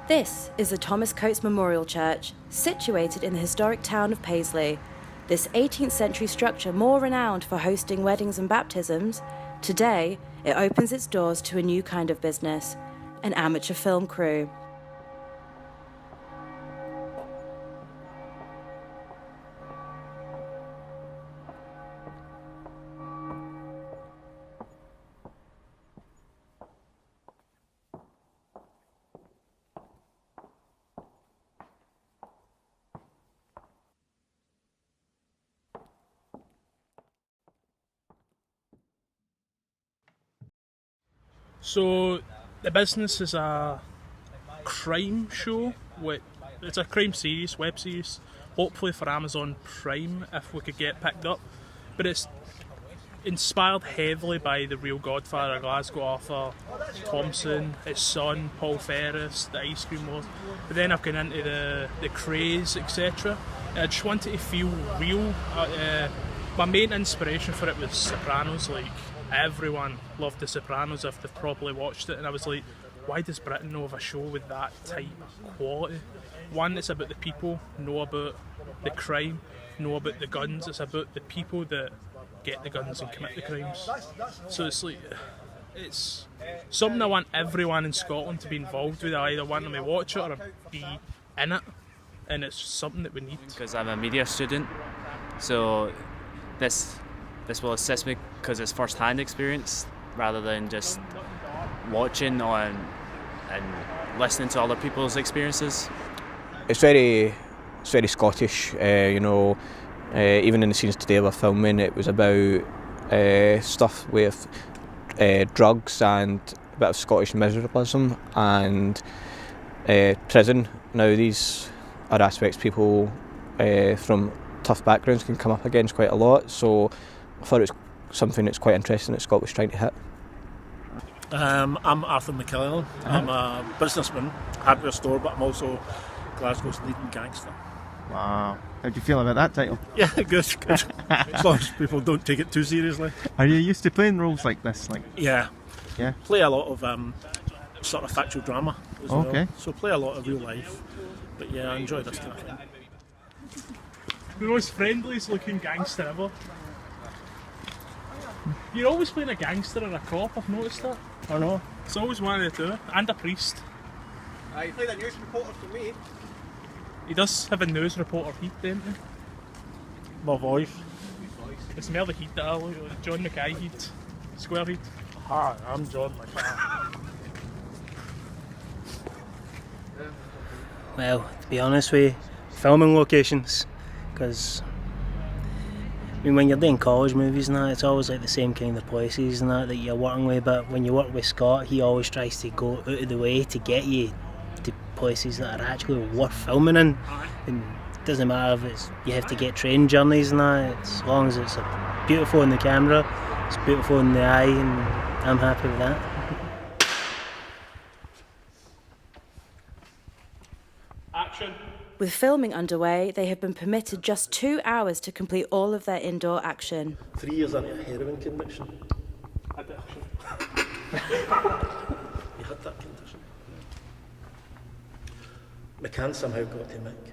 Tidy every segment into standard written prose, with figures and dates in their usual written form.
This is the Thomas Coates Memorial Church, situated in the historic town of Paisley. This 18th century structure, more renowned for hosting weddings and baptisms, today it opens its doors to a new kind of business, an amateur film crew. So the business is a crime show. It's a crime series, web series, hopefully for Amazon Prime if we could get picked up. But it's inspired heavily by the real Godfather, Glasgow Arthur Thompson, his son Paul Ferris, the ice cream lord. But then I've gone into the craze, etc. I just wanted to feel real. My main inspiration for it was Sopranos. Like, everyone loved The Sopranos if they've properly watched it, and I was like, why does Britain know of a show with that type of quality? One, it's about the people, know about the crime, know about the guns. It's about the people that get the guns and commit the crimes. So it's like, it's something I want everyone in Scotland to be involved with. I either want them to watch it or be in it, and it's something that we need. Because I'm a media student, so this will assist me because it's first-hand experience rather than just watching on and listening to other people's experiences. It's very Scottish, even in the scenes today we're filming, it was about stuff with drugs and a bit of Scottish miserablism and prison. Now these are aspects people from tough backgrounds can come up against quite a lot, so I thought it was something that's quite interesting that Scott was trying to hit. I'm Arthur McKillen. I'm a businessman, hardware store, but I'm also Glasgow's leading gangster. Wow. How do you feel about that title? Yeah, good. As long as people don't take it too seriously. Are you used to playing roles like this? Yeah. Yeah. Play a lot of sort of factual drama as well. Okay. So play a lot of real life. But yeah, I enjoy this kind of thing. The most friendliest looking gangster ever. You're always playing a gangster or a cop, I've noticed that. I know. It's always one of the two. And a priest. You played a news reporter for me. He does have a news reporter heat, don't he? My voice. It's more the heat that I look like. John Mackay heat. Square heat. Hi, I'm John Mackay. Well, to be honest with you, filming locations, because when you're doing college movies and that, it's always like the same kind of places and that you're working with, but when you work with Scott, he always tries to go out of the way to get you to places that are actually worth filming in. And it doesn't matter if you have to get train journeys and that, as long as it's beautiful in the camera, it's beautiful in the eye, and I'm happy with that. Action. With filming underway, they have been permitted just 2 hours to complete all of their indoor action. 3 years into a heroin conviction. Addiction. You had that condition. McCann somehow got to Mick.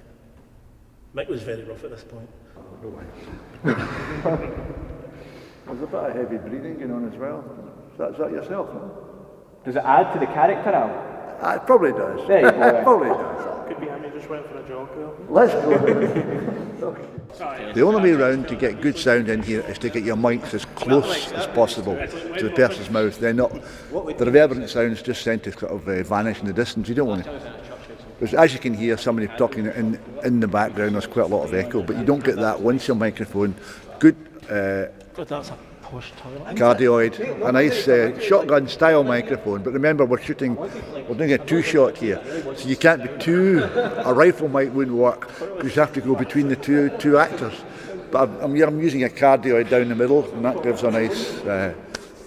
Mick was very rough at this point. There's a bit of heavy breathing going on as well. Is that yourself? No? Does it add to the character, Al? It probably does. There you go. Probably does. Could be him, he just went for a jog there. Let's go. The only way around to get good sound in here is to get your mics as close as possible to the person's mouth. They're not, the reverberant sounds just tend to sort of vanish in the distance. You don't want to. Because as you can hear somebody talking in the background, there's quite a lot of echo, but you don't get that once your microphone. Good That's a posh toilet. cardioid, a nice shotgun style microphone, but remember we're doing a two-shot here, so you can't be a rifle mic wouldn't work because you have to go between the two actors, but I'm using a cardioid down the middle, and that gives a nice,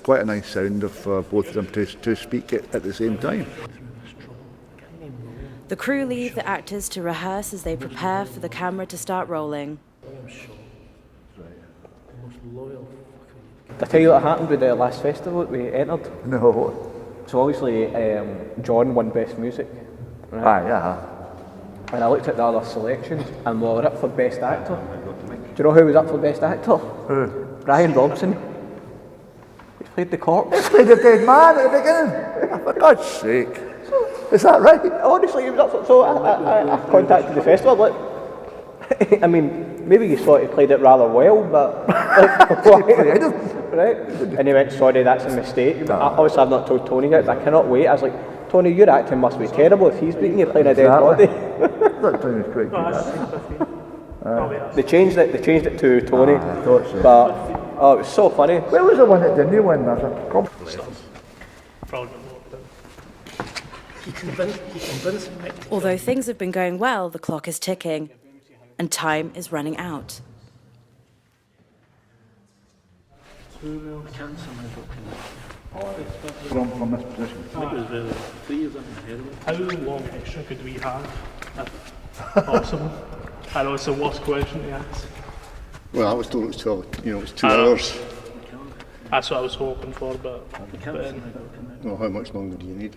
quite a nice sound of both of them to speak at the same time. The crew leave the actors to rehearse as they prepare for the camera to start rolling. Did I tell you what happened with the last festival that we entered? No. So obviously John won Best Music, Right. And I looked at the other selections, and we were up for Best Actor. Do you know who was up for Best Actor? Who? Brian Robson. He played the corpse. He played the dead man at the beginning. For God's sake. Is that right? Honestly, he was up for... So I contacted the festival, like... I mean, maybe you thought he played it rather well, but... Right? And he went, sorry, that's a mistake. Obviously, I've not told Tony yet, but I cannot wait. I was like, Tony, your acting must be terrible if he's beating you playing a dead body. That Tony's quite good. They changed it to Tony. I thought so. But, oh, it was so funny. Where was the one that didn't win? There's a Although things have been going well, the clock is ticking, and time is running out. From this position. How long extra could we have, if possible? I know it's the worst question to ask. Well, I was told it was 12, it was 2 I know. hours. That's what I was hoping for, but Well, how much longer do you need?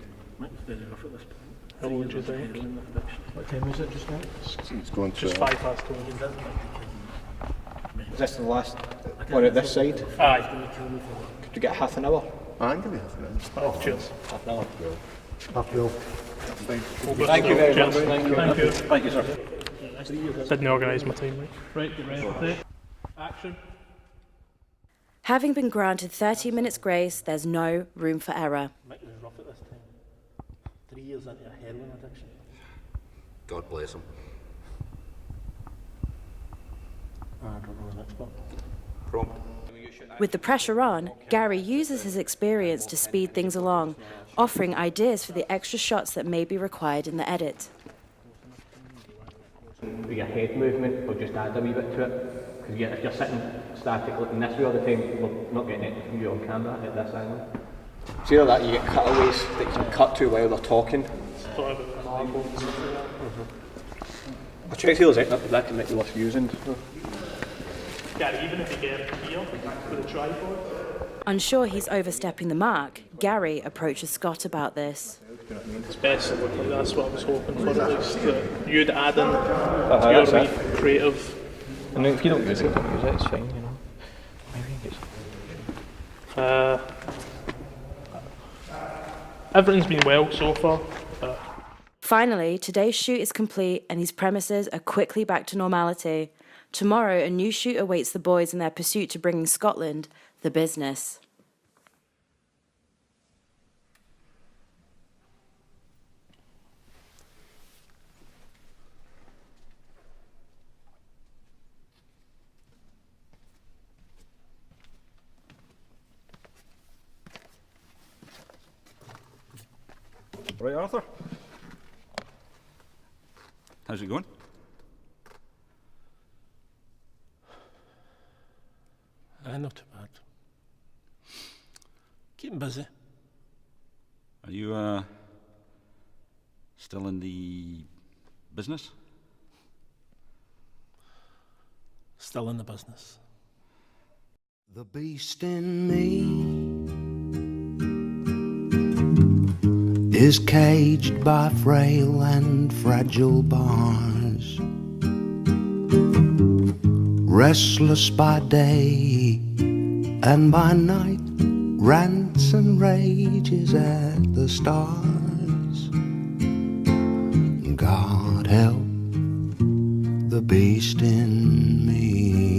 how long do you think? What time is it just now? It's going to... Just 5:12. Is this the last one at this side? Aye. Could you get half an hour? I'm going to have an hour. Oh, cheers. Half an hour. Uphill. Thank you very much. Cheers. Thank you. Thank you, sir. Didn't organise my time, right? Get ready. Action. Having been granted 30 minutes grace, there's no room for error. Mick was rough at this time. 3 years into a heroin addiction. God bless him. I don't know the next one. Prompt. With the pressure on, Gary uses his experience to speed things along, offering ideas for the extra shots that may be required in the edit. With your head movement, we'll just add a wee bit to it. Because if you're sitting static looking this way all the time, we're not getting it from you on camera at this angle. It's either that you get cutaways that you can cut to while they're talking. I'll check see those out, that can make you worth using. Gary, even if you get it here with a tripod. Unsure he's overstepping the mark, Gary approaches Scott about this. It's best to look like that's what I was hoping for, at least that you'd add in that's your it. creative. And if you don't use it, don't use it, it's fine, you know. Maybe it's... Everything's been well so far. Finally, today's shoot is complete and his premises are quickly back to normality. Tomorrow, a new shoot awaits the boys in their pursuit to bringing Scotland the business. Right, Arthur? How's it going? Not too bad. Keeping busy. Are you still in the business? Still in the business. The beast in me is caged by frail and fragile bars, restless by day and by night, rants and rages at the stars. God help the beast in me.